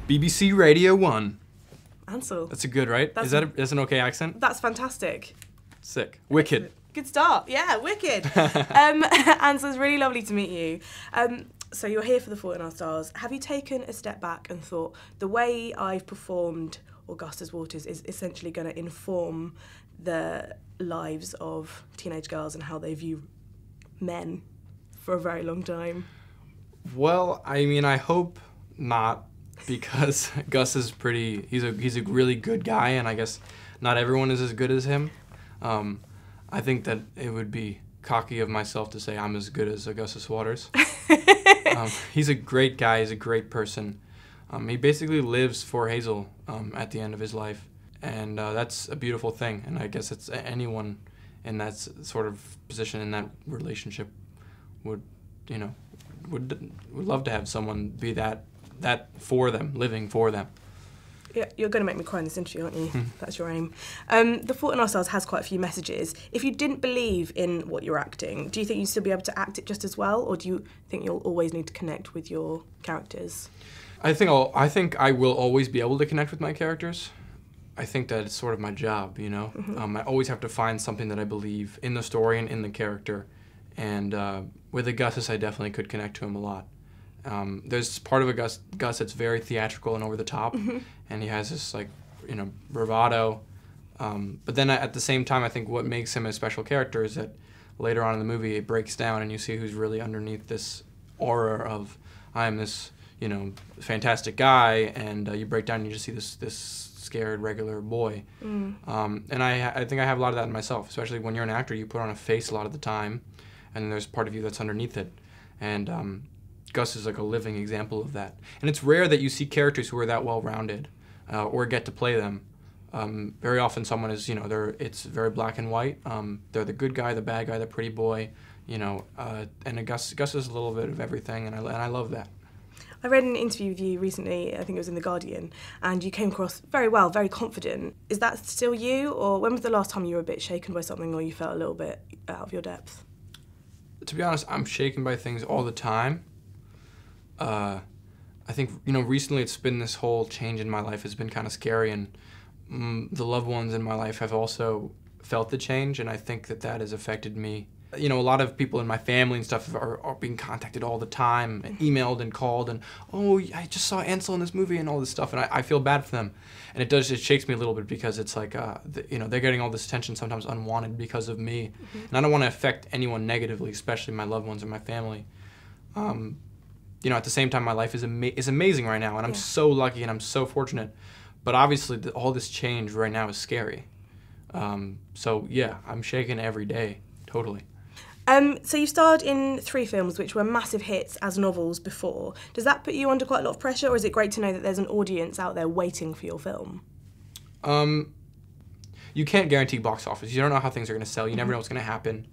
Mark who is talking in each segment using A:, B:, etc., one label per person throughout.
A: BBC Radio 1.
B: Ansel.
A: That's a good, right? Is that an okay accent?
B: That's fantastic.
A: Sick. Wicked.
B: Good start. Yeah, wicked. Ansel, it's really lovely to meet you. So you're here for the Fault in Our Stars. Have you taken a step back and thought, the way I've performed Augustus Waters is essentially going to inform the lives of teenage girls and how they view men for a very long time?
A: Well, I mean, I hope not, because Gus is he's a really good guy, and I guess not everyone is as good as him. I think that it would be cocky of myself to say I'm as good as Augustus Waters. He's a great guy, he's a great person. He basically lives for Hazel at the end of his life, and that's a beautiful thing, and I guess it's anyone in that sort of position, in that relationship, would love to have someone be that for them, living for them.
B: Yeah, you're going to make me cry in this interview, aren't you? That's your aim. The Fault in Our Stars has quite a few messages. If you didn't believe in what you're acting, do you think you'd still be able to act it just as well, or do you think you'll always need to connect with your characters? I
A: think I will always be able to connect with my characters. I think that it's sort of my job, you know? I always have to find something that I believe in the story and in the character. And with Augustus, I definitely could connect to him a lot. There's part of Gus that's very theatrical and over the top, and he has this, like, bravado. But then at the same time, I think what makes him a special character is that later on in the movie, it breaks down and you see who's really underneath this aura of, I am this, fantastic guy, and you break down and you just see this scared regular boy. And I think I have a lot of that in myself, especially when you're an actor. You put on a face a lot of the time, and then there's part of you that's underneath it. And Gus is like a living example of that. And it's rare that you see characters who are that well-rounded or get to play them. Very often someone is, it's very black and white. They're the good guy, the bad guy, the pretty boy, and Gus is a little bit of everything, and I love that.
B: I read an interview with you recently, I think it was in The Guardian, and you came across very well, very confident. Is that still you, or when was the last time you were a bit shaken by something, or you felt a little bit out of your depth?
A: To be honest, I'm shaken by things all the time. I think, recently it's been this whole change in my life has been kind of scary, and the loved ones in my life have also felt the change, and I think that has affected me. A lot of people in my family and stuff are being contacted all the time, and emailed and called, and, oh, I just saw Ansel in this movie and all this stuff, and I feel bad for them. And it shakes me a little bit, because it's like, they're getting all this attention, sometimes unwanted, because of me. And I don't want to affect anyone negatively, especially my loved ones or my family. At the same time, my life is amazing right now, and I'm so lucky and I'm so fortunate. But obviously, all this change right now is scary. So yeah, I'm shaken every day, totally.
B: So you starred in 3 films which were massive hits as novels before. Does that put you under quite a lot of pressure, or is it great to know that there's an audience out there waiting for your film?
A: You can't guarantee box office. You don't know how things are going to sell. You never know what's going to happen.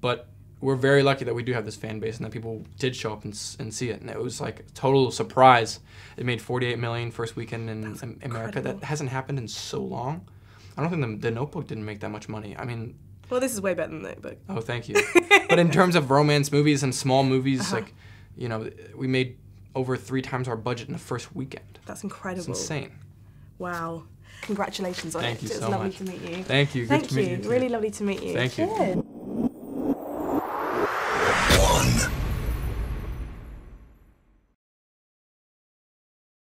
A: But we're very lucky that we do have this fan base and that people did show up and see it. And it was like a total surprise. It made $48 million first weekend in America. That hasn't happened in so long. I don't think the Notebook didn't make that much money. I mean...
B: Well, this is way better than The Notebook.
A: Oh, thank you. But in terms of romance movies and small movies, we made over 3 times our budget in the first weekend.
B: That's incredible.
A: It's insane.
B: Wow. Congratulations on it.
A: Thank you so much.
B: It was lovely to meet you.
A: Thank you. Good to meet you too.
B: Really lovely to meet you.
A: Thank you.
B: Cheers.